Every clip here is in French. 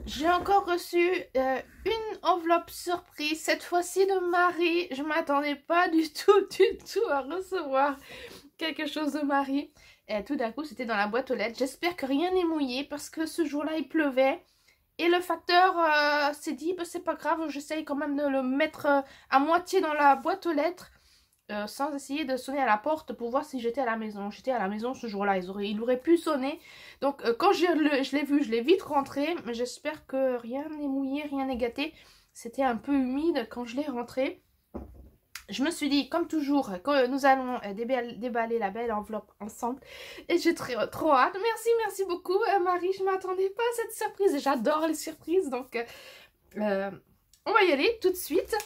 J'ai encore reçu une enveloppe surprise, cette fois-ci de Marie. Je m'attendais pas du tout à recevoir quelque chose de Marie. Et tout d'un coup, c'était dans la boîte aux lettres. J'espère que rien n'est mouillé parce que ce jour-là, il pleuvait. Et le facteur s'est dit, bah, c'est pas grave, j'essaye quand même de le mettre à moitié dans la boîte aux lettres. Sans essayer de sonner à la porte pour voir si j'étais à la maison. J'étais à la maison ce jour-là, il aurait pu sonner. Donc quand je l'ai vu, je l'ai vite rentré. Mais j'espère que rien n'est mouillé, rien n'est gâté. C'était un peu humide quand je l'ai rentré. Je me suis dit, comme toujours, que nous allons déballer la belle enveloppe ensemble. Et j'ai trop hâte. Merci beaucoup Marie, je ne m'attendais pas à cette surprise. J'adore les surprises, donc on va y aller tout de suite.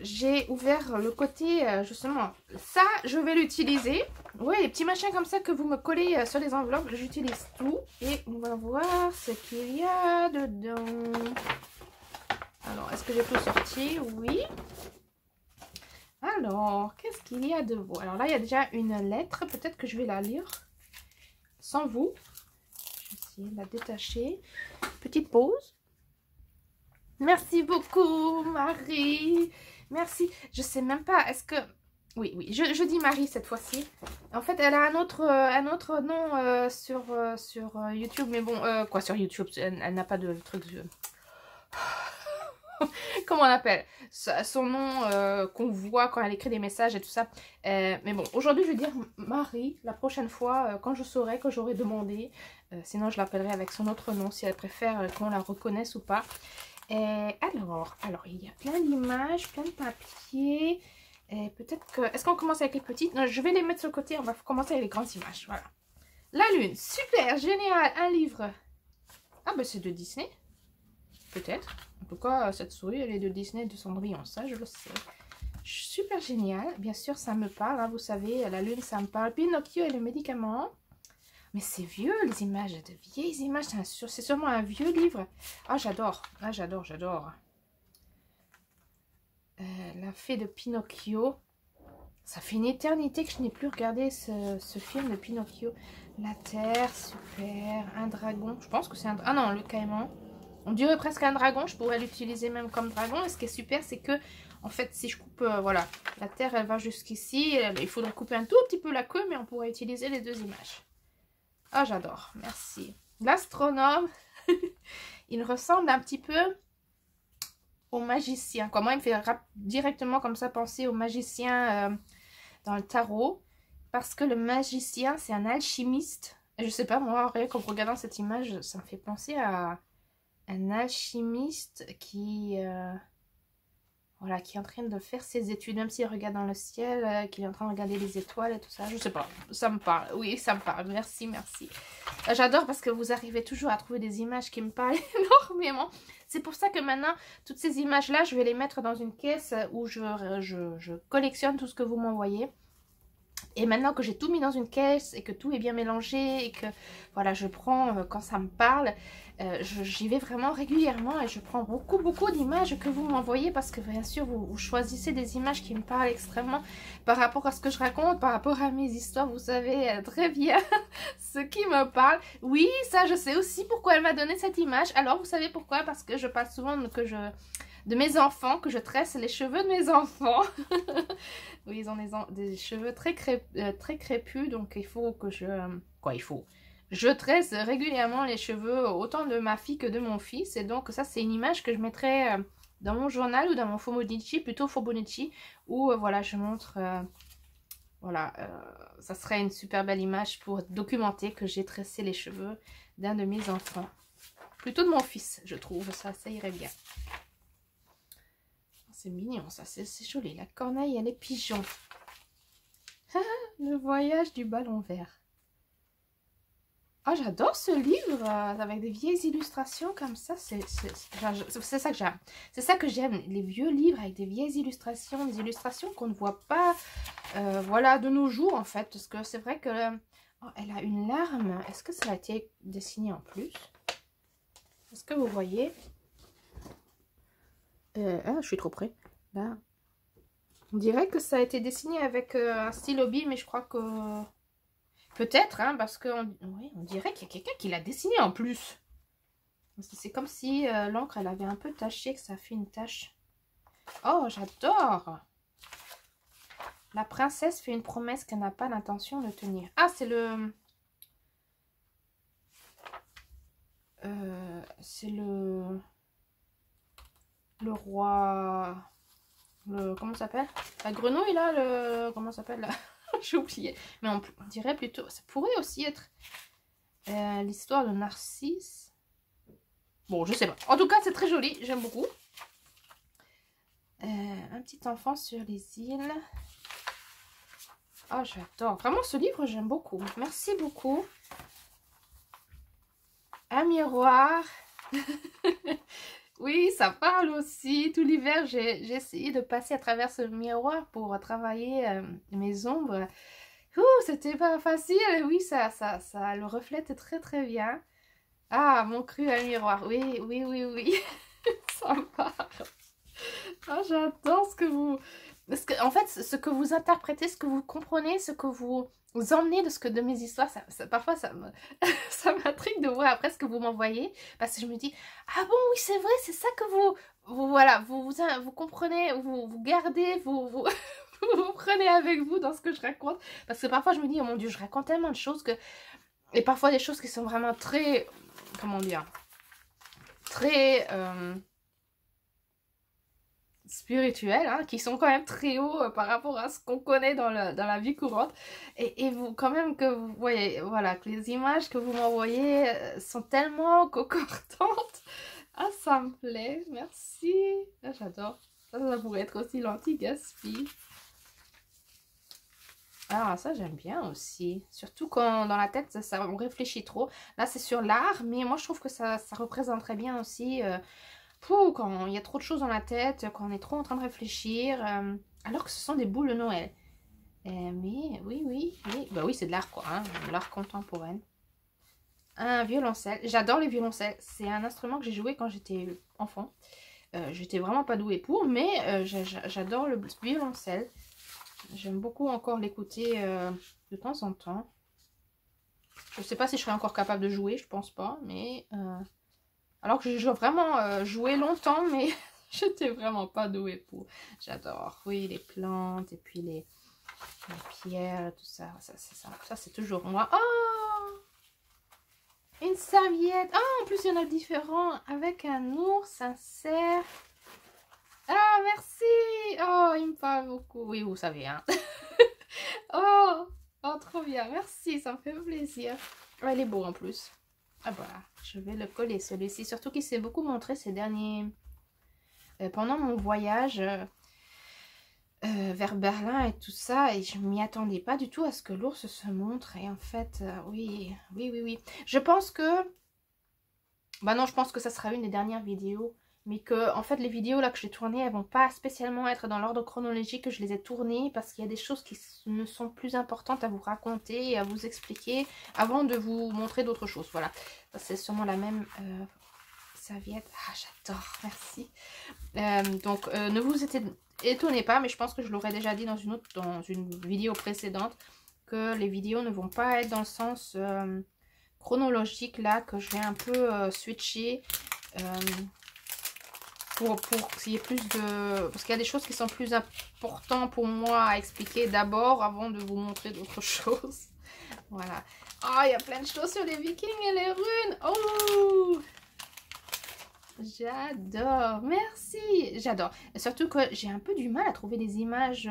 J'ai ouvert le côté, justement, ça, je vais l'utiliser. Ouais, les petits machins comme ça que vous me collez sur les enveloppes, j'utilise tout. Et on va voir ce qu'il y a dedans. Alors, est-ce que j'ai tout sorti? Oui. Alors, qu'est-ce qu'il y a de beau? Alors là, il y a déjà une lettre. Peut-être que je vais la lire sans vous. Je vais essayer de la détacher. Petite pause. Merci beaucoup, Marie. Merci. Je sais même pas, est-ce que... Oui, je dis Marie cette fois-ci. En fait, elle a un autre nom sur YouTube. Mais bon, quoi, sur YouTube, elle n'a pas de truc... Comment on appelle son nom qu'on voit quand elle écrit des messages et tout ça. Mais bon, aujourd'hui, je vais dire Marie. La prochaine fois, quand je saurai que j'aurai demandé. Sinon, je l'appellerai avec son autre nom si elle préfère qu'on la reconnaisse ou pas. Alors, il y a plein d'images, plein de papiers. Peut-être que... Est-ce qu'on commence avec les petites? Non, je vais les mettre sur le côté. On va commencer avec les grandes images. Voilà. La Lune. Super, génial. Un livre. Ah, ben c'est de Disney. Peut-être. En tout cas, cette souris, elle est de Disney, de Cendrillon. Ça, je le sais. Super génial. Bien sûr, ça me parle. Hein, vous savez, la Lune, ça me parle. Pinocchio et le médicament. Mais c'est vieux, les images, de vieilles images, c'est sûrement un vieux livre. Ah, j'adore, j'adore. La fée de Pinocchio. Ça fait une éternité que je n'ai plus regardé ce film de Pinocchio. La Terre, super. Un dragon, je pense que c'est un... Ah non, le caïman. On dirait presque un dragon, je pourrais l'utiliser même comme dragon. Et ce qui est super, c'est que, en fait, si je coupe, voilà, la Terre, elle va jusqu'ici. Il faudrait couper un tout petit peu la queue, mais on pourrait utiliser les deux images. Ah, j'adore, merci. L'astronome, il ressemble un petit peu au magicien. Quoi. Moi, il me fait directement comme ça penser au magicien dans le tarot. Parce que le magicien, c'est un alchimiste. Et je sais pas, moi, rien qu'en regardant cette image, ça me fait penser à un alchimiste qui... Voilà, qui est en train de faire ses études, même s'il regarde dans le ciel, qu'il est en train de regarder les étoiles et tout ça. Je sais pas, ça me parle. Oui, ça me parle. Merci. J'adore parce que vous arrivez toujours à trouver des images qui me parlent énormément. C'est pour ça que maintenant, toutes ces images-là, je vais les mettre dans une caisse où je collectionne tout ce que vous m'envoyez. Et maintenant que j'ai tout mis dans une caisse et que tout est bien mélangé et que voilà, je prends quand ça me parle, j'y vais vraiment régulièrement et je prends beaucoup d'images que vous m'envoyez parce que bien sûr vous choisissez des images qui me parlent extrêmement par rapport à ce que je raconte, par rapport à mes histoires, vous savez très bien ce qui me parle. Oui, ça je sais aussi pourquoi elle m'a donné cette image. Alors vous savez pourquoi? Parce que je parle souvent de mes enfants, que je tresse les cheveux de mes enfants. Oui, ils ont des cheveux très crépus, donc il faut que je... Je tresse régulièrement les cheveux autant de ma fille que de mon fils. Et donc ça, c'est une image que je mettrai dans mon journal ou dans mon Fobonichi, plutôt Fobonichi, où voilà, je montre... voilà, ça serait une super belle image pour documenter que j'ai tressé les cheveux d'un de mes enfants. Plutôt de mon fils, je trouve, ça irait bien. C'est mignon, ça, c'est joli. La corneille et les pigeons. Le voyage du ballon vert. Ah, j'adore ce livre avec des vieilles illustrations comme ça. C'est ça que j'aime. C'est ça que j'aime, les vieux livres avec des vieilles illustrations. Des illustrations qu'on ne voit pas voilà, de nos jours, en fait. Parce que c'est vrai que... oh, elle a une larme. Est-ce que ça a été dessiné en plus? Est-ce que vous voyez? Ah, je suis trop près. Là. On dirait que ça a été dessiné avec un stylo bille, mais je crois que Peut-être, hein, parce que oui, on dirait qu'il y a quelqu'un qui l'a dessiné en plus. C'est comme si l'encre, elle avait un peu taché, que ça fait une tache. Oh, j'adore! La princesse fait une promesse qu'elle n'a pas l'intention de tenir. Ah, c'est le... c'est le roi... comment ça s'appelle? La grenouille, là, comment ça s'appelle, là? J'ai oublié. Mais on dirait plutôt... Ça pourrait aussi être l'histoire de Narcisse. Bon, je sais pas. En tout cas, c'est très joli. J'aime beaucoup. Un petit enfant sur les îles. Oh, j'adore. Vraiment, ce livre, j'aime beaucoup. Merci beaucoup. Un miroir. Oui, ça parle aussi. Tout l'hiver, j'ai essayé de passer à travers ce miroir pour travailler mes ombres. C'était pas facile. Oui, ça le reflète très très bien. Ah, mon cru à miroir. Oui, oui, oui, oui. Ça me parle. Ah, j'adore ce que vous... Parce que, en fait, ce que vous interprétez, ce que vous comprenez, ce que vous emmenez de mes histoires, parfois ça me ça m'intrigue de voir après ce que vous m'envoyez, parce que je me dis, ah bon, oui, c'est vrai, c'est ça que voilà, vous comprenez, vous gardez, vous prenez avec vous dans ce que je raconte, parce que parfois je me dis, oh mon Dieu, je raconte tellement de choses que... Et parfois des choses qui sont vraiment très, comment dire, très... spirituels, hein, qui sont quand même très hauts par rapport à ce qu'on connaît dans la vie courante. Et vous, quand même, que vous voyez, voilà, que les images que vous m'envoyez sont tellement concordantes. Ah, ça me plaît, merci. Ah, j'adore. Ça pourrait être aussi l'anti-gaspi. Ah, ça, j'aime bien aussi. Surtout quand dans la tête, on réfléchit trop. Là, c'est sur l'art, mais moi, je trouve que ça représente très bien aussi... quand il y a trop de choses dans la tête, quand on est trop en train de réfléchir, alors que ce sont des boules de Noël. Mais oui, bah oui, c'est de l'art quoi, hein, de l'art contemporain. Un violoncelle, j'adore les violoncelles, c'est un instrument que j'ai joué quand j'étais enfant. J'étais vraiment pas douée pour, mais j'adore le violoncelle. J'aime beaucoup encore l'écouter de temps en temps. Je sais pas si je serais encore capable de jouer, je pense pas, mais... Alors que j'ai vraiment joué longtemps, mais j'étais vraiment pas douée pour. J'adore, oui, les plantes et puis les pierres, tout ça. Ça c'est toujours moi. Oh! Une serviette. Ah, en plus, il y en a différents. Avec un ours, un cerf. Ah, merci! Oh, il me parle beaucoup. Oui, vous savez, hein. Oh, trop bien. Merci, ça me fait plaisir. Oh, il est beau en plus. Ah voilà, je vais le coller celui-ci. Surtout qu'il s'est beaucoup montré ces derniers... pendant mon voyage vers Berlin et tout ça. Et je m'y attendais pas du tout à ce que l'ours se montre. Et en fait, oui. Je pense que... Bah non, je pense que ça sera une des dernières vidéos. Mais que, en fait, les vidéos là que j'ai tournées, elles vont pas spécialement être dans l'ordre chronologique que je les ai tournées. Parce qu'il y a des choses qui me sont plus importantes à vous raconter et à vous expliquer avant de vous montrer d'autres choses. Voilà. C'est sûrement la même serviette. Ah, j'adore, merci. Donc, ne vous étonnez pas, mais je pense que je l'aurais déjà dit dans une vidéo précédente, que les vidéos ne vont pas être dans le sens chronologique là, que je vais un peu switcher pour qu'il y ait plus de... Parce qu'il y a des choses qui sont plus importantes pour moi à expliquer d'abord avant de vous montrer d'autres choses. Voilà. Oh, il y a plein de choses sur les Vikings et les runes. Oh! J'adore. Merci. J'adore. Surtout que j'ai un peu du mal à trouver des images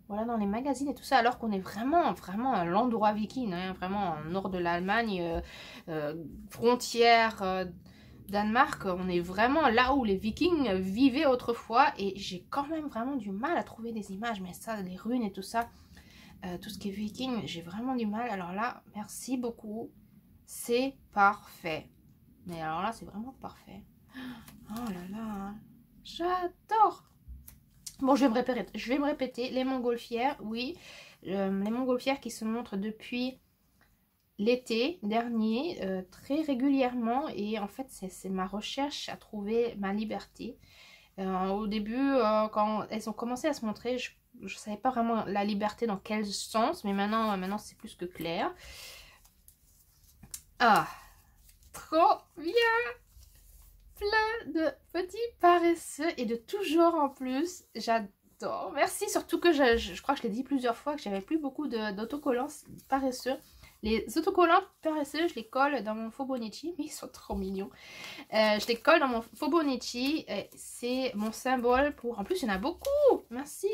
voilà, dans les magazines et tout ça, alors qu'on est vraiment à l'endroit viking, hein, vraiment au nord de l'Allemagne, frontière Danemark. On est vraiment là où les Vikings vivaient autrefois et j'ai quand même vraiment du mal à trouver des images. Mais ça, les runes et tout ça, tout ce qui est viking, j'ai vraiment du mal. Alors là, merci beaucoup. C'est parfait. Mais alors là, c'est vraiment parfait. Oh là là, j'adore. Bon, je vais me répéter. Les montgolfières, oui. Les montgolfières qui se montrent depuis l'été dernier, très régulièrement. Et en fait, c'est ma recherche à trouver ma liberté. Au début, quand elles ont commencé à se montrer, je savais pas vraiment la liberté dans quel sens, mais maintenant c'est plus que clair. Ah, trop bien! Plein de petits paresseux et de tout genre en plus. J'adore. Merci, surtout que je crois que je l'ai dit plusieurs fois que j'avais plus beaucoup d'autocollants paresseux. Les autocollants paresseux, je les colle dans mon Fibonacci, mais ils sont trop mignons. Je les colle dans mon Fibonacci. C'est mon symbole pour... En plus, il y en a beaucoup. Merci.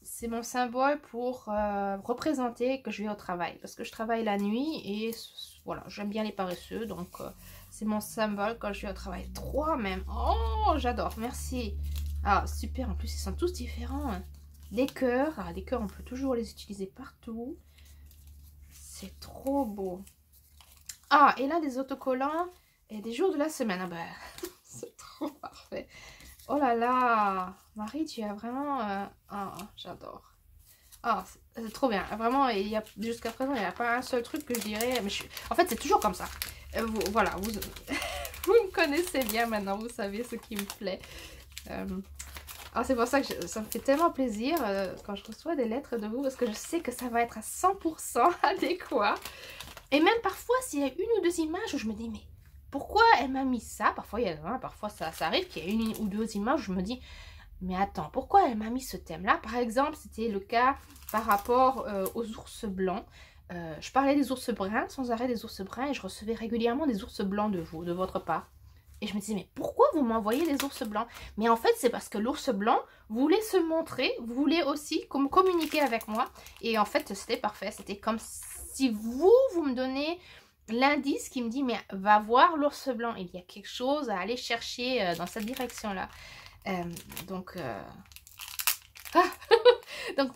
C'est mon symbole pour représenter que je vais au travail. Parce que je travaille la nuit et voilà, j'aime bien les paresseux. Donc, c'est mon symbole quand je vais au travail. 3 même. Oh, j'adore. Merci. Ah, super. En plus, ils sont tous différents. Les cœurs. Ah, les cœurs, on peut toujours les utiliser partout. C'est trop beau. Ah, et là, des autocollants et des jours de la semaine. Ah ben, c'est trop parfait. Oh là là, Marie, tu as vraiment... Ah, j'adore. Ah, c'est trop bien. Vraiment, jusqu'à présent, il n'y a pas un seul truc que je dirais... Mais en fait, c'est toujours comme ça. Voilà, vous me connaissez bien maintenant. Vous savez ce qui me plaît. Ah, c'est pour ça que ça me fait tellement plaisir quand je reçois des lettres de vous. Parce que je sais que ça va être à 100% adéquat. Et même parfois, s'il y a une ou deux images où je me dis, mais pourquoi elle m'a mis ça? Parfois, il y a, parfois ça arrive qu'il y a une ou deux images où je me dis, mais attends, pourquoi elle m'a mis ce thème-là? Par exemple, c'était le cas par rapport aux ours blancs. Je parlais des ours bruns, sans arrêt des ours bruns, et je recevais régulièrement des ours blancs de vous, de votre part. Et je me disais, mais pourquoi vous m'envoyez des ours blancs? Mais en fait, c'est parce que l'ours blanc voulait se montrer, voulait aussi communiquer avec moi. Et en fait, c'était parfait. C'était comme si vous me donnez l'indice qui me dit, mais va voir l'ours blanc. Il y a quelque chose à aller chercher dans cette direction-là. Donc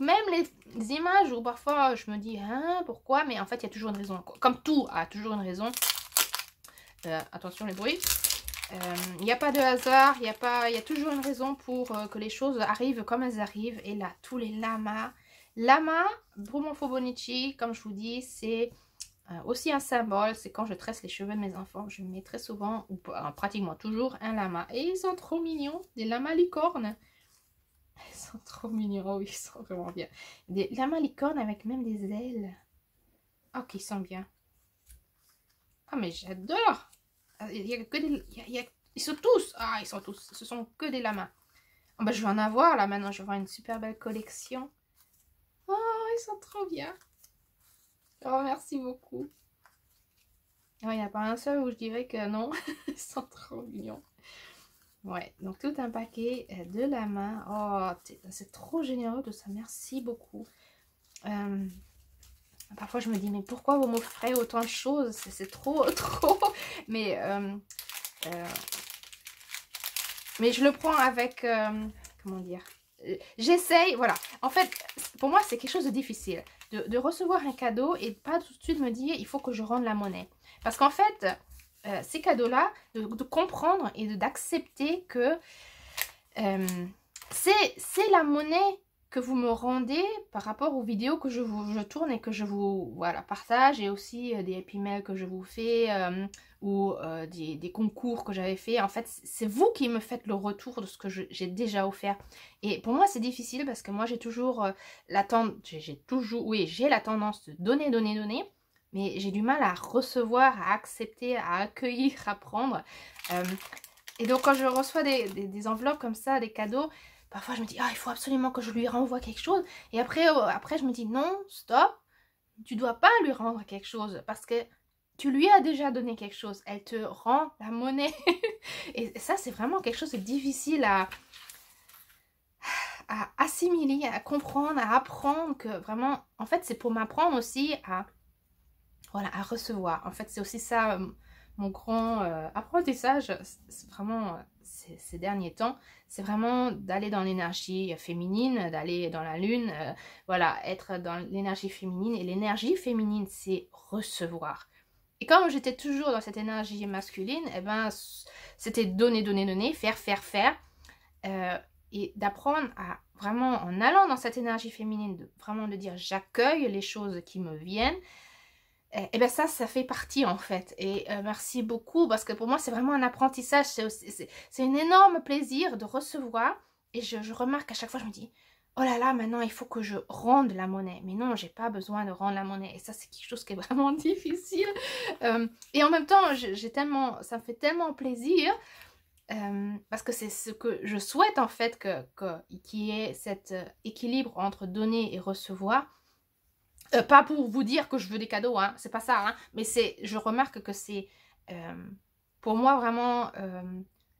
même les images où parfois je me dis, hein, pourquoi? Mais en fait, il y a toujours une raison. Comme tout a toujours une raison. Attention les bruits. Il n'y a pas de hasard, il y a toujours une raison pour que les choses arrivent comme elles arrivent. Et là, tous les lamas. Lama, pour mon Fibonacci, comme je vous dis, c'est aussi un symbole. C'est quand je tresse les cheveux de mes enfants, je mets très souvent, ou pratiquement toujours, un lama. Et ils sont trop mignons, des lamas licornes. Ils sont trop mignons, oh, ils sont vraiment bien. Des lamas licornes avec même des ailes. Oh, qui sont bien. Ah, mais j'adore. Il y a que des... ils sont tous... Ah, ils sont tous... Ce sont que des lamas. Oh, bah, je vais en avoir, là, maintenant. Je vais avoir une super belle collection. Oh, ils sont trop bien. Oh, merci beaucoup. Oh, il n'y a pas un seul où je dirais que non. Ils sont trop mignons. Ouais, donc tout un paquet de lamas. Oh, c'est trop généreux tout ça. Merci beaucoup. Parfois, je me dis, mais pourquoi vous m'offrez autant de choses? C'est trop, trop. Mais je le prends avec... comment dire? J'essaye, voilà. En fait, pour moi, c'est quelque chose de difficile. De recevoir un cadeau et pas tout de suite me dire, il faut que je rende la monnaie. Parce qu'en fait, ces cadeaux-là, de comprendre et d'accepter que c'est la monnaie que vous me rendez par rapport aux vidéos que je tourne et que je vous partage, et aussi des happy mails que je vous fais ou des concours que j'avais fait. En fait, c'est vous qui me faites le retour de ce que j'ai déjà offert. Et pour moi, c'est difficile parce que moi, j'ai toujours la tendance de donner, donner, donner. Mais j'ai du mal à recevoir, à accepter, à accueillir, à prendre. Et donc, quand je reçois des enveloppes comme ça, des cadeaux, parfois, je me dis, ah, il faut absolument que je lui renvoie quelque chose. Et après, je me dis, non, stop, tu dois pas lui rendre quelque chose parce que tu lui as déjà donné quelque chose. Elle te rend la monnaie. Et ça, c'est vraiment quelque chose de difficile à assimiler, à comprendre, à apprendre. Que vraiment, en fait, c'est pour m'apprendre aussi à recevoir. En fait, c'est aussi ça, mon grand apprentissage, c'est vraiment... ces derniers temps, c'est vraiment d'aller dans l'énergie féminine, d'aller dans la lune, être dans l'énergie féminine. Et l'énergie féminine, c'est recevoir. Et comme j'étais toujours dans cette énergie masculine, eh ben, c'était donner, donner, donner, faire, faire, faire. Et d'apprendre à vraiment, en allant dans cette énergie féminine, de dire j'accueille les choses qui me viennent. Et bien ça fait partie en fait. Et merci beaucoup parce que pour moi c'est vraiment un apprentissage. C'est un énorme plaisir de recevoir. Et je remarque à chaque fois, je me dis, oh là là, maintenant il faut que je rende la monnaie. Mais non, j'ai pas besoin de rendre la monnaie. Et ça, c'est quelque chose qui est vraiment difficile. Et en même temps, j'ai tellement, ça me fait tellement plaisir. Parce que c'est ce que je souhaite en fait, qu'il y ait cet équilibre entre donner et recevoir. Pas pour vous dire que je veux des cadeaux, hein, c'est pas ça, hein, mais je remarque que c'est pour moi vraiment,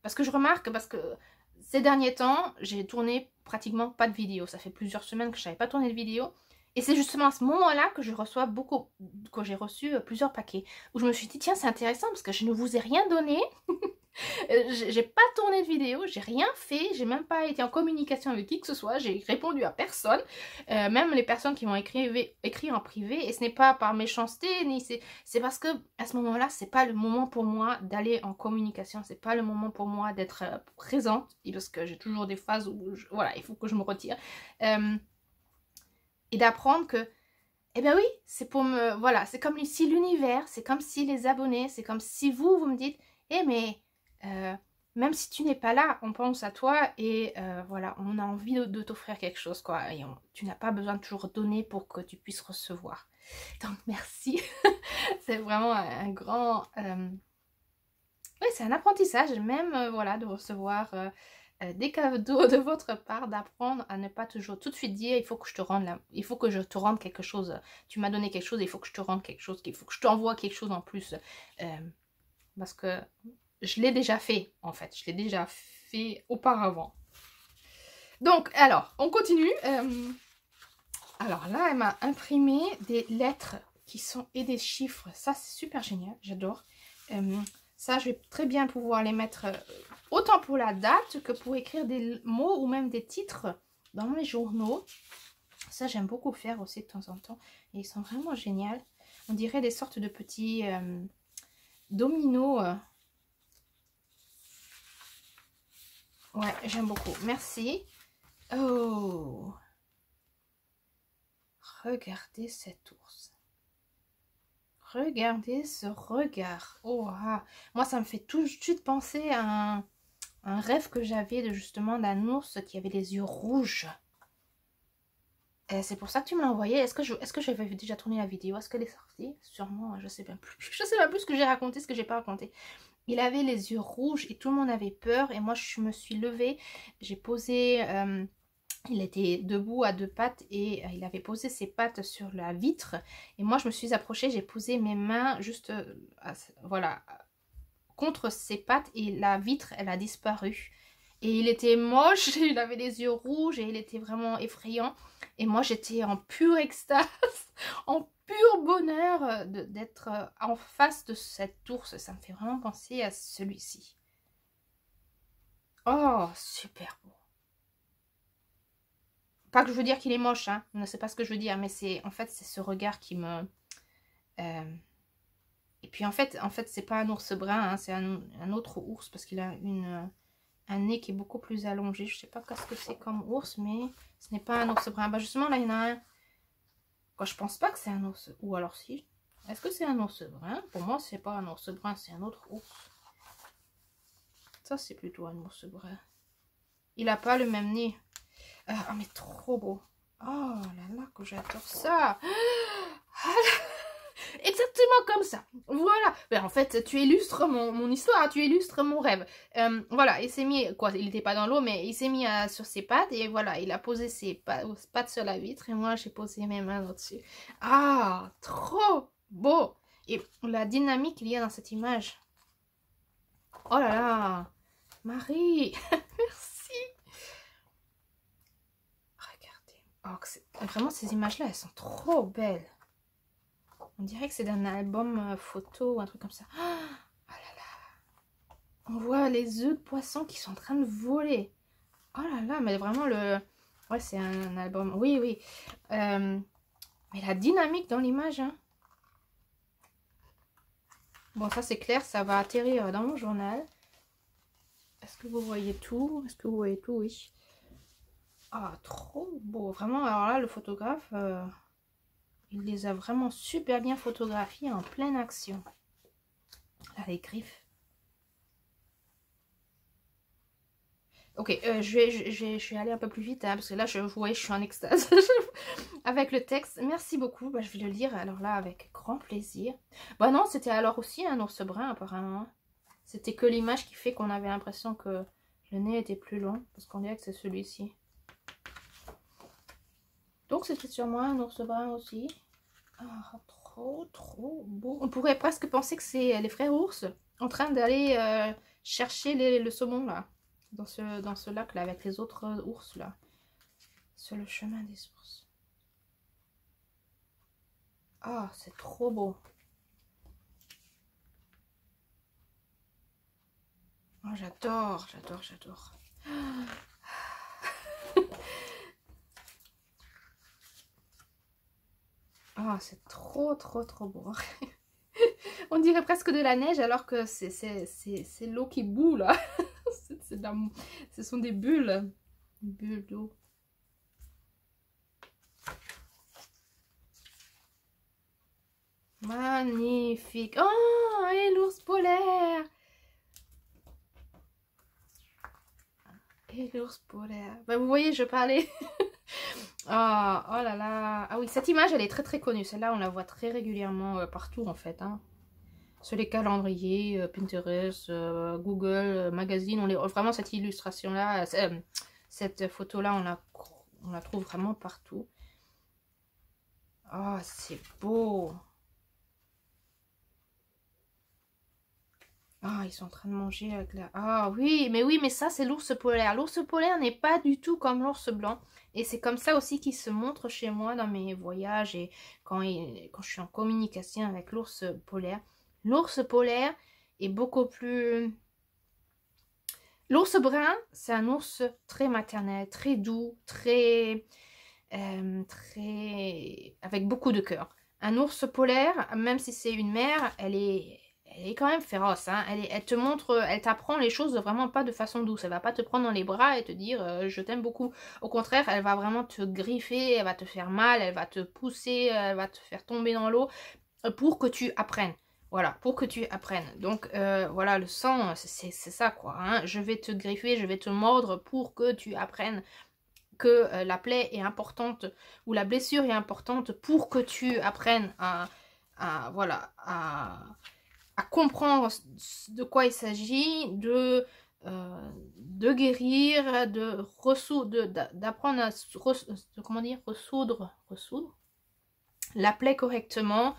parce que ces derniers temps, j'ai tourné pratiquement pas de vidéos, ça fait plusieurs semaines que je n'avais pas tourné de vidéo, et c'est justement à ce moment-là que j'ai reçu plusieurs paquets, où je me suis dit, tiens, c'est intéressant, parce que je ne vous ai rien donné, j'ai pas tourné de vidéo, j'ai rien fait, j'ai même pas été en communication avec qui que ce soit, j'ai répondu à personne, même les personnes qui m'ont écrit en privé, et ce n'est pas par méchanceté, ni c'est parce que à ce moment-là, c'est pas le moment pour moi d'aller en communication, c'est pas le moment pour moi d'être présente, parce que j'ai toujours des phases où, voilà, il faut que je me retire, et d'apprendre que eh bien oui, c'est pour me, voilà, c'est comme si l'univers, c'est comme si les abonnés, c'est comme si vous me dites, eh mais même si tu n'es pas là, on pense à toi et voilà, on a envie de t'offrir quelque chose, quoi. Et tu n'as pas besoin de toujours donner pour que tu puisses recevoir. Donc merci, c'est vraiment un grand, oui, c'est un apprentissage, même voilà, de recevoir des cadeaux de votre part, d'apprendre à ne pas toujours tout de suite dire il faut que je te rende quelque chose, tu m'as donné quelque chose, il faut que je te rende quelque chose, il faut que je t'envoie quelque chose en plus, parce que je l'ai déjà fait en fait, je l'ai déjà fait auparavant. Donc alors on continue. Alors là elle m'a imprimé des lettres et des chiffres, ça c'est super génial, j'adore. Ça, je vais très bien pouvoir les mettre autant pour la date que pour écrire des mots ou même des titres dans mes journaux. Ça, j'aime beaucoup faire aussi de temps en temps. Et ils sont vraiment géniaux. On dirait des sortes de petits dominos. Ouais, j'aime beaucoup. Merci. Oh! Regardez cet ours. Regardez ce regard. Oh, ah. Moi, ça me fait tout de suite penser à un rêve que j'avais justement d'un ours qui avait les yeux rouges. C'est pour ça que tu me l'as envoyé. Est-ce que j'avais déjà tourné la vidéo? Est-ce qu'elle est sortie? Sûrement, je sais même plus. Je sais même plus ce que j'ai raconté, ce que j'ai pas raconté. Il avait les yeux rouges et tout le monde avait peur. Et moi, je me suis levée. J'ai posé... il était debout à deux pattes et il avait posé ses pattes sur la vitre. Et moi, je me suis approchée, j'ai posé mes mains juste, voilà, contre ses pattes et la vitre, elle a disparu. Et il était moche, il avait les yeux rouges et il était vraiment effrayant. Et moi, j'étais en pure extase, en pur bonheur d'être en face de cet ours. Ça me fait vraiment penser à celui-ci. Oh, super beau. Pas que je veux dire qu'il est moche, hein. Non, c'est pas ce que je veux dire, mais c'est en fait c'est ce regard qui me... Et puis en fait c'est pas un ours brun, hein, c'est un autre ours parce qu'il a un nez qui est beaucoup plus allongé. Je sais pas qu'est-ce que c'est comme ours, mais ce n'est pas un ours brun. Bah justement là il y en a un. Quoi, je pense pas que c'est un ours. Ou alors si. Est-ce que c'est un ours brun? Pour moi c'est pas un ours brun, c'est un autre ours. Ça c'est plutôt un ours brun. Il a pas le même nez. Oh mais trop beau. Oh là là que j'adore ça. Exactement comme ça. Voilà. Ben, en fait, tu illustres mon histoire, tu illustres mon rêve. Voilà, il s'est mis, quoi, il n'était pas dans l'eau, mais il s'est mis sur ses pattes et voilà, il a posé ses pattes sur la vitre et moi, j'ai posé mes mains là-dessus. Ah, trop beau. Et la dynamique qu'il y a dans cette image. Oh là là. Marie, merci. Regardez. Oh, vraiment, ces images-là, elles sont trop belles. On dirait que c'est d'un album photo ou un truc comme ça. Oh là là. On voit les œufs de poisson qui sont en train de voler. Oh là là, mais vraiment le... Ouais, c'est un album. Oui, oui. Mais la dynamique dans l'image. Hein. Bon, ça c'est clair, ça va atterrir dans mon journal. Est-ce que vous voyez tout? Est-ce que vous voyez tout? Oui. Ah, trop beau. Vraiment, alors là, le photographe... il les a vraiment super bien photographiés en pleine action. Là, les griffes. Ok, je vais aller un peu plus vite, hein, parce que là, vous voyez, je suis en extase avec le texte. Merci beaucoup, bah, je vais le lire, alors là, avec grand plaisir. Bah non, c'était alors aussi un ours brun, apparemment. C'était que l'image qui fait qu'on avait l'impression que le nez était plus long, parce qu'on dirait que c'est celui-ci. Donc, c'était sûrement un ours brun aussi. Ah, trop beau. On pourrait presque penser que c'est les frères ours en train d'aller chercher le saumon, là. Dans ce lac là avec les autres ours là sur le chemin des ours. Ah, c'est trop beau. Oh, j'adore. Ah, c'est trop beau. On dirait presque de la neige alors que c'est l'eau qui bout là. Ce sont des bulles d'eau. Magnifique. Oh, et l'ours polaire. Et l'ours polaire. Bah, vous voyez, je parlais. Ah, oh là là. Ah oui, cette image, elle est très connue. Celle-là, on la voit très régulièrement partout, en fait. Hein. Sur les calendriers, Pinterest, Google, Magazine. Vraiment, cette illustration-là, cette photo-là, on la trouve vraiment partout. Ah, c'est beau. Ah, ils sont en train de manger avec la... Ah oui, mais ça, c'est l'ours polaire. L'ours polaire n'est pas du tout comme l'ours blanc. Et c'est comme ça aussi qu'il se montre chez moi dans mes voyages et quand je suis en communication avec l'ours polaire. L'ours polaire est beaucoup plus... L'ours brun, c'est un ours très maternel, très doux, très avec beaucoup de cœur. Un ours polaire, même si c'est une mère, elle est quand même féroce. Hein. Elle te montre, elle t'apprend les choses vraiment pas de façon douce. Elle va pas te prendre dans les bras et te dire je t'aime beaucoup. Au contraire, elle va vraiment te griffer, elle va te faire mal, elle va te pousser, elle va te faire tomber dans l'eau pour que tu apprennes. Voilà, pour que tu apprennes. Donc, voilà, le sang, c'est ça, quoi. Hein. Je vais te griffer, je vais te mordre pour que tu apprennes que la plaie est importante ou la blessure est importante pour que tu apprennes voilà, à comprendre de quoi il s'agit, de guérir, d'apprendre à comment dire, ressoudre la plaie correctement.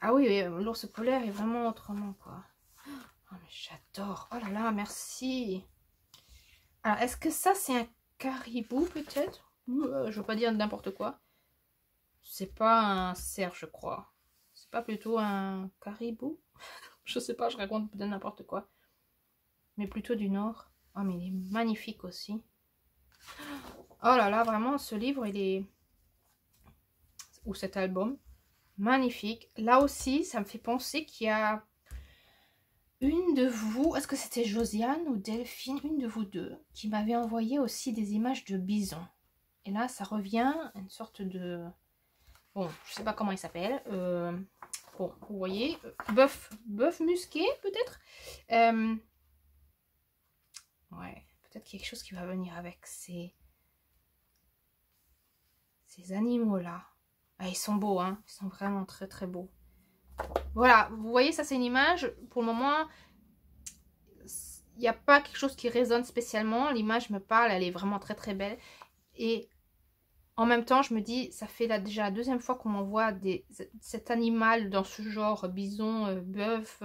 Ah oui, l'ours polaire est vraiment autrement, quoi. Oh, mais j'adore. Oh là là, merci. Alors, est-ce que ça, c'est un caribou, peut-être? Je veux pas dire n'importe quoi. C'est pas un cerf, je crois. C'est pas plutôt un caribou? Je sais pas, je raconte peut-être n'importe quoi. Mais plutôt du nord. Oh, mais il est magnifique aussi. Oh là là, vraiment, ce livre, il est... Ou cet album. Magnifique. Là aussi, ça me fait penser qu'il y a... Une de vous, est-ce que c'était Josiane ou Delphine, une de vous deux, qui m'avait envoyé aussi des images de bisons. Et là, ça revient à une sorte de... Bon, je sais pas comment il s'appelle. Bon, vous voyez, bœuf musqué, peut-être. Ouais, peut-être quelque chose qui va venir avec ces animaux-là. Ah, ils sont beaux, hein. Ils sont vraiment très beaux. Voilà, vous voyez, ça c'est une image. Pour le moment, il n'y a pas quelque chose qui résonne spécialement. L'image me parle, elle est vraiment très belle. Et en même temps, je me dis, ça fait déjà la deuxième fois qu'on m'envoie cet animal dans ce genre, bison, bœuf.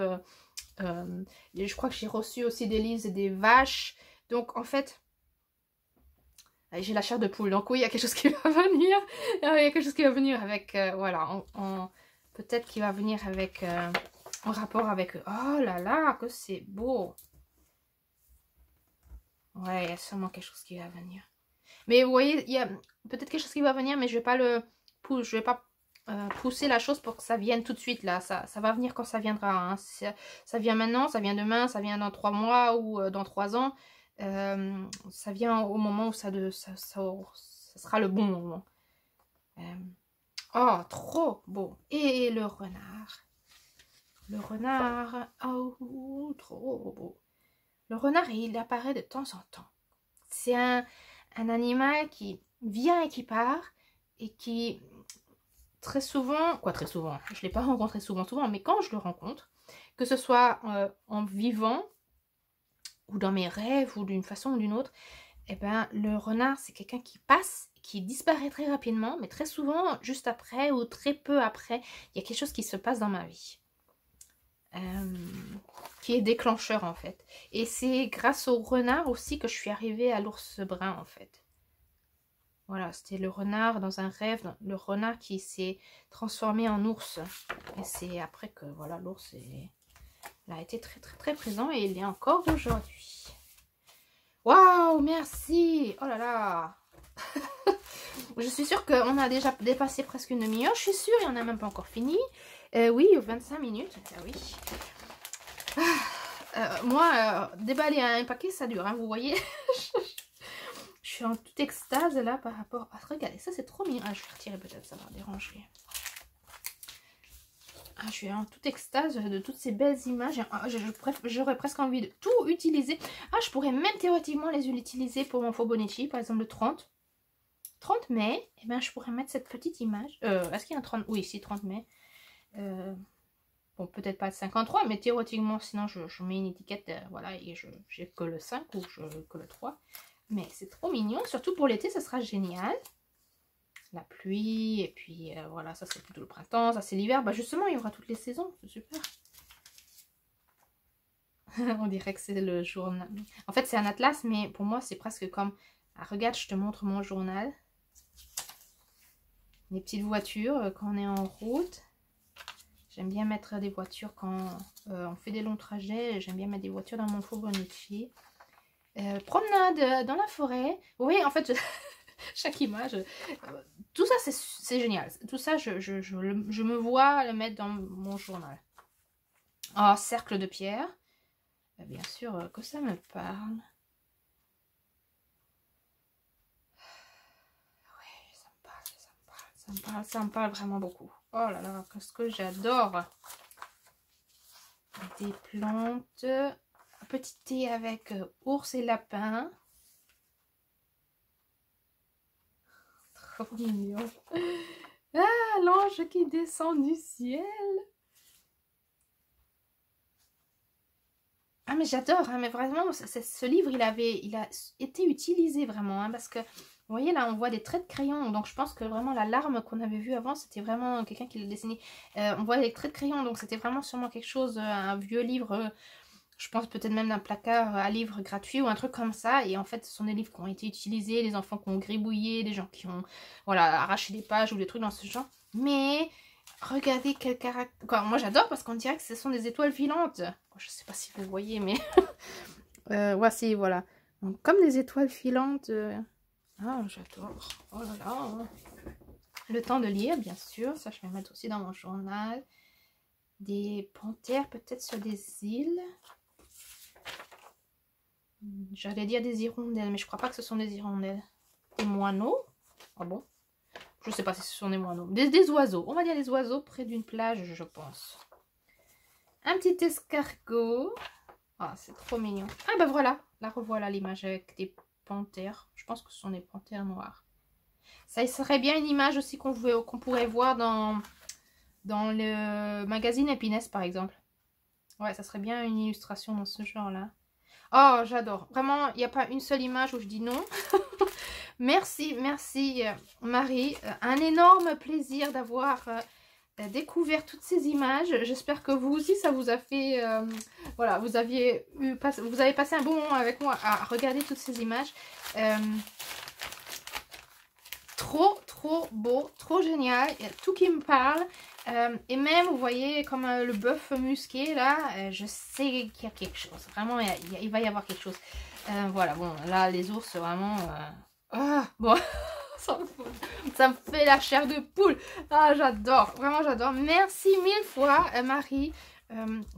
Je crois que j'ai reçu aussi des lises et des vaches. Donc en fait, j'ai la chair de poule. Donc oui, il y a quelque chose qui va venir. Il y a quelque chose qui va venir avec, voilà, peut-être qu'il va venir avec, en rapport avec eux. Oh là là, que c'est beau. Ouais, il y a sûrement quelque chose qui va venir. Mais vous voyez, il y a peut-être quelque chose qui va venir, mais je vais pas pousser la chose pour que ça vienne tout de suite là. Ça va venir quand ça viendra. Hein. Ça vient maintenant, ça vient demain, ça vient dans 3 mois ou dans 3 ans. Ça vient au moment où ça sera le bon moment. Oh, trop beau. Et le renard. Le renard. Oh, trop beau. Le renard, il apparaît de temps en temps. C'est un animal qui vient et qui part et qui très souvent, très souvent, je ne l'ai pas rencontré souvent, mais quand je le rencontre, que ce soit en vivant ou dans mes rêves ou d'une façon ou d'une autre, eh ben, le renard, c'est quelqu'un qui passe, qui disparaît très rapidement, mais très souvent, juste après ou très peu après, il y a quelque chose qui se passe dans ma vie. Qui est déclencheur en fait. Et c'est grâce au renard aussi que je suis arrivée à l'ours brun en fait. Voilà, c'était le renard dans un rêve, le renard qui s'est transformé en ours. Et c'est après que voilà, l'ours a été très présent et il est encore aujourd'hui. Waouh, merci. Oh là là. Je suis sûre qu'on a déjà dépassé presque une demi-heure. Je suis sûre, il n'y en a même pas encore fini. Oui, 25 minutes. Ah oui. Moi, déballer un paquet, ça dure, hein, vous voyez. Je suis en toute extase là par rapport à... Regardez, ça c'est trop mignon. Ah, je vais retirer peut-être, ça va déranger. Ah, je suis en toute extase de toutes ces belles images. J'aurais presque envie de tout utiliser. Ah, je pourrais même théoriquement les utiliser pour mon Fibonacci, par exemple le 30 mai. Eh bien, je pourrais mettre cette petite image. Est-ce qu'il y a un 30? Oui, si, 30 mai. Bon, peut-être pas le 53, mais théoriquement, sinon je mets une étiquette, voilà, et j'ai que le 5 ou que le 3. Mais c'est trop mignon, surtout pour l'été, ça sera génial. La pluie, et puis voilà, ça c'est plutôt le printemps, ça c'est l'hiver. Bah justement, il y aura toutes les saisons, c'est super. On dirait que c'est le journal. En fait, c'est un atlas, mais pour moi, c'est presque comme... Ah, regarde, je te montre mon journal. Les petites voitures, quand on est en route. J'aime bien mettre des voitures quand on fait des longs trajets. J'aime bien mettre des voitures dans mon Fibonacci. Promenade dans la forêt. Oui, en fait, chaque image. Tout ça, c'est génial. Tout ça, je me vois le mettre dans mon journal. Oh, cercle de pierre. Bien sûr que ça me parle. Oui, ça me parle vraiment beaucoup. Oh là là, qu'est-ce que j'adore. Des plantes. Un petit thé avec ours et lapin. Trop mignon. Ah, l'ange qui descend du ciel. Ah, mais j'adore, hein, mais vraiment, ce livre, il a été utilisé vraiment, hein, parce que, vous voyez, là, on voit des traits de crayon, donc je pense que vraiment, la larme qu'on avait vue avant, c'était vraiment quelqu'un qui l'a dessiné. On voit les traits de crayon, donc c'était vraiment sûrement quelque chose, un vieux livre, je pense peut-être même d'un placard à livres gratuit ou un truc comme ça, et en fait, ce sont des livres qui ont été utilisés, les enfants qui ont gribouillé, des gens qui ont, voilà, arraché des pages ou des trucs dans ce genre, mais... Regardez quel caractère. Moi j'adore parce qu'on dirait que ce sont des étoiles filantes. Je sais pas si vous voyez, mais voici, voilà. Donc, comme des étoiles filantes. Ah, j'adore. Oh là là. Le temps de lire, bien sûr. Ça, je vais mettre aussi dans mon journal. Des panthères, peut-être sur des îles. J'allais dire des hirondelles, mais je crois pas que ce sont des hirondelles. Des moineaux. Ah bon? Je sais pas si ce sont des moineaux. Des oiseaux. On va dire des oiseaux près d'une plage, je pense. Un petit escargot. Ah, c'est trop mignon. Ah, bah voilà. Là, revoilà l'image avec des panthères. Je pense que ce sont des panthères noires. Ça serait bien une image aussi qu'on pourrait voir dans le magazine Happiness, par exemple. Ouais, ça serait bien une illustration dans ce genre-là. Oh, j'adore. Vraiment, il n'y a pas une seule image où je dis non. Merci, merci Marie. Un énorme plaisir d'avoir découvert toutes ces images. J'espère que vous aussi, ça vous a fait... voilà, vous avez passé un bon moment avec moi à regarder toutes ces images. Trop beau, trop génial. Il y a tout qui me parle. Et même, vous voyez, comme le bœuf musqué, là, je sais qu'il y a quelque chose. Vraiment, il va y avoir quelque chose. Voilà, bon, là, les ours, vraiment... Ah, bon, ça me fait la chair de poule. Ah, j'adore, vraiment j'adore. Merci mille fois, Marie,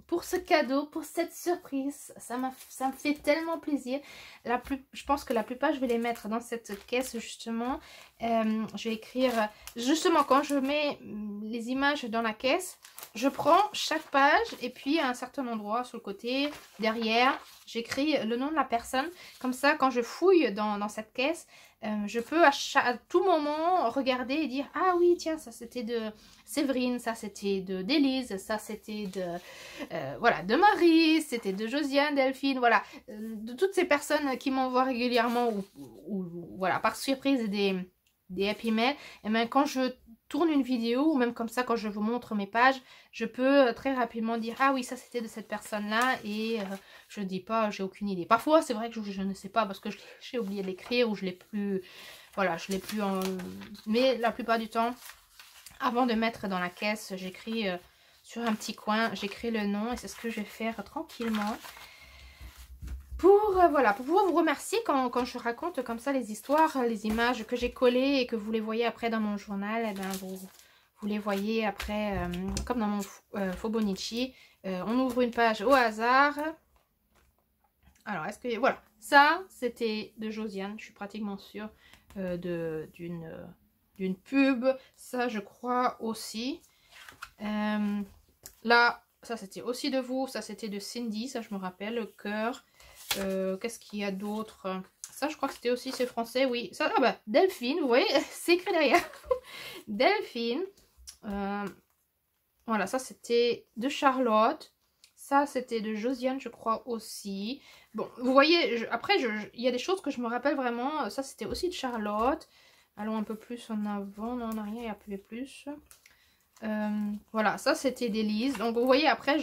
pour ce cadeau, pour cette surprise. Ça me fait tellement plaisir. Je pense que la plupart, je vais les mettre dans cette caisse, justement. Je vais écrire, justement, quand je mets les images dans la caisse, je prends chaque page et puis à un certain endroit sur le côté, derrière, j'écris le nom de la personne. Comme ça, quand je fouille dans cette caisse, je peux à tout moment regarder et dire « Ah oui, tiens, ça c'était de Séverine, ça c'était d'Élise, ça c'était voilà, de Marie, c'était de Josiane, Delphine, voilà. De toutes ces personnes qui m'envoient régulièrement ou voilà, par surprise des happy mail, et bien quand je tourne une vidéo ou même comme ça quand je vous montre mes pages, je peux très rapidement dire ah oui ça c'était de cette personne là et je dis pas, j'ai aucune idée. Parfois c'est vrai que je ne sais pas parce que j'ai oublié de l'écrire ou je l'ai plus, voilà, je l'ai plus en... Mais la plupart du temps, avant de mettre dans la caisse, j'écris sur un petit coin, j'écris le nom et c'est ce que je vais faire tranquillement. Pour, voilà, pour pouvoir vous remercier quand je raconte comme ça les histoires, les images que j'ai collées et que vous les voyez après dans mon journal, eh ben vous les voyez après, comme dans mon Fobonichi. On ouvre une page au hasard. Alors, est-ce que... Voilà, ça, c'était de Josiane, je suis pratiquement sûre d'une pub. Ça, je crois aussi. Là, ça, c'était aussi de vous. Ça, c'était de Cindy, ça, je me rappelle, le cœur. Qu'est-ce qu'il y a d'autre? Ça, je crois que c'était aussi, c'est français, oui. Ça, ah bah, Delphine, vous voyez, c'est écrit derrière. Delphine. Voilà, ça, c'était de Charlotte. Ça, c'était de Josiane, je crois aussi. Bon, vous voyez, après, il y a des choses que je me rappelle vraiment. Ça, c'était aussi de Charlotte. Allons un peu plus en avant. Non, on n'a rien, il n'y a plus. Voilà, ça c'était d'Élise. Donc vous voyez après,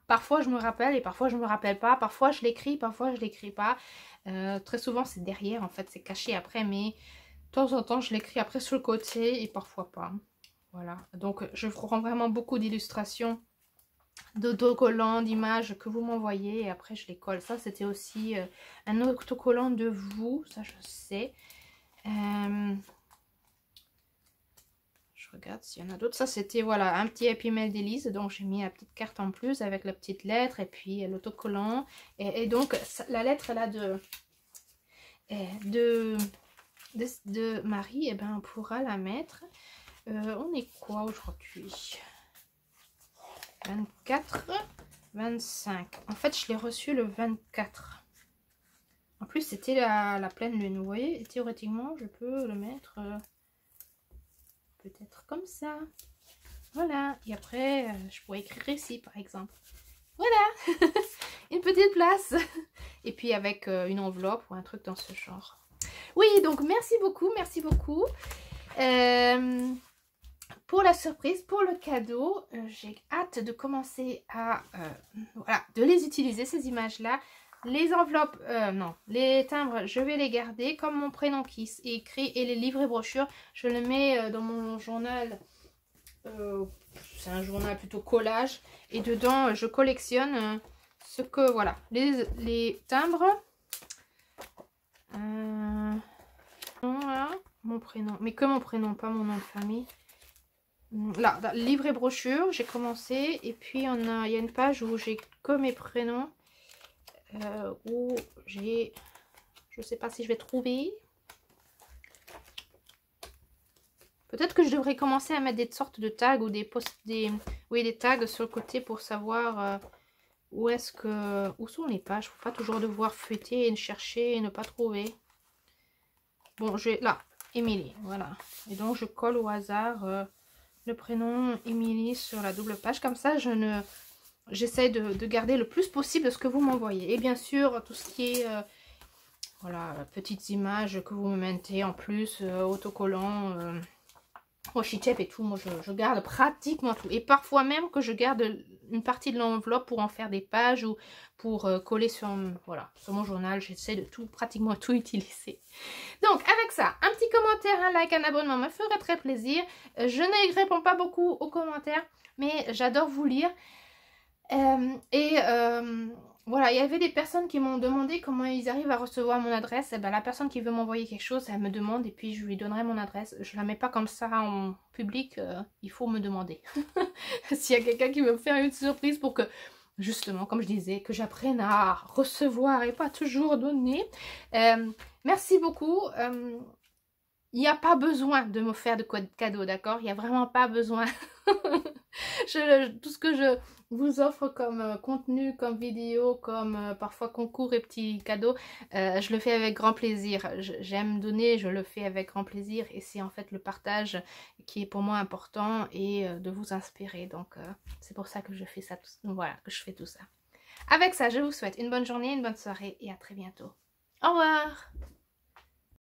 parfois je me rappelle et parfois je me rappelle pas. Parfois je l'écris, parfois je l'écris pas. Très souvent c'est derrière en fait, c'est caché après. Mais de temps en temps je l'écris après sur le côté et parfois pas. Voilà, donc je vous rends vraiment beaucoup d'illustrations, d'autocollants, d'images que vous m'envoyez. Et après je les colle. Ça c'était aussi un autocollant de vous, ça je sais. Je regarde s'il y en a d'autres. Ça, c'était, voilà, un petit happy mail d'Élise. Donc, j'ai mis la petite carte en plus avec la petite lettre et puis l'autocollant. Et donc, la lettre, là, de Marie, eh ben, on pourra la mettre. On est quoi aujourd'hui? 24, 25. En fait, je l'ai reçu le 24. En plus, c'était la pleine lune. Vous voyez, théoriquement, je peux le mettre... peut-être comme ça. Voilà. Et après, je pourrais écrire ici, par exemple. Voilà. Une petite place. Et puis avec une enveloppe ou un truc dans ce genre. Oui, donc merci beaucoup. Merci beaucoup. Pour la surprise, pour le cadeau, j'ai hâte de commencer à... voilà, de les utiliser, ces images-là. Les enveloppes, non, les timbres, je vais les garder comme mon prénom qui est écrit et les livrets brochures, je le mets dans mon journal, c'est un journal plutôt collage et dedans je collectionne ce que, voilà, les timbres, voilà, mon prénom, mais que mon prénom, pas mon nom de famille. Là, livret brochure, j'ai commencé et puis il y a une page où j'ai que mes prénoms. Où j'ai, je sais pas si je vais trouver, peut-être que je devrais commencer à mettre des sortes de tags ou des tags sur le côté pour savoir où sont les pages, faut pas toujours devoir feuilleter et chercher et ne pas trouver. Bon, j'ai là Émilie, voilà, et donc je colle au hasard le prénom Émilie sur la double page, comme ça j'essaie de garder le plus possible de ce que vous m'envoyez. Et bien sûr, tout ce qui est, voilà, petites images que vous me mettez en plus, autocollants, washi-tape et tout. Moi, je garde pratiquement tout. Et parfois même que je garde une partie de l'enveloppe pour en faire des pages ou pour coller sur, voilà, sur mon journal. J'essaie de pratiquement tout utiliser. Donc, avec ça, un petit commentaire, un like, un abonnement me ferait très plaisir. Je ne réponds pas beaucoup aux commentaires, mais j'adore vous lire. Voilà, il y avait des personnes qui m'ont demandé comment ils arrivent à recevoir mon adresse. Et ben, la personne qui veut m'envoyer quelque chose, elle me demande et puis je lui donnerai mon adresse. Je la mets pas comme ça en public, il faut me demander. S'il y a quelqu'un qui veut me faire une surprise pour que, justement, comme je disais, que j'apprenne à recevoir et pas toujours donner. Merci beaucoup. Il n'y a pas besoin de me faire de cadeaux, d'accord? Il n'y a vraiment pas besoin. Tout ce que je vous offre comme contenu, comme vidéo, comme parfois concours et petits cadeaux, je le fais avec grand plaisir. J'aime donner, je le fais avec grand plaisir et c'est en fait le partage qui est pour moi important et de vous inspirer. Donc c'est pour ça que je fais ça, voilà, que je fais tout ça. Avec ça, je vous souhaite une bonne journée, une bonne soirée et à très bientôt. Au revoir!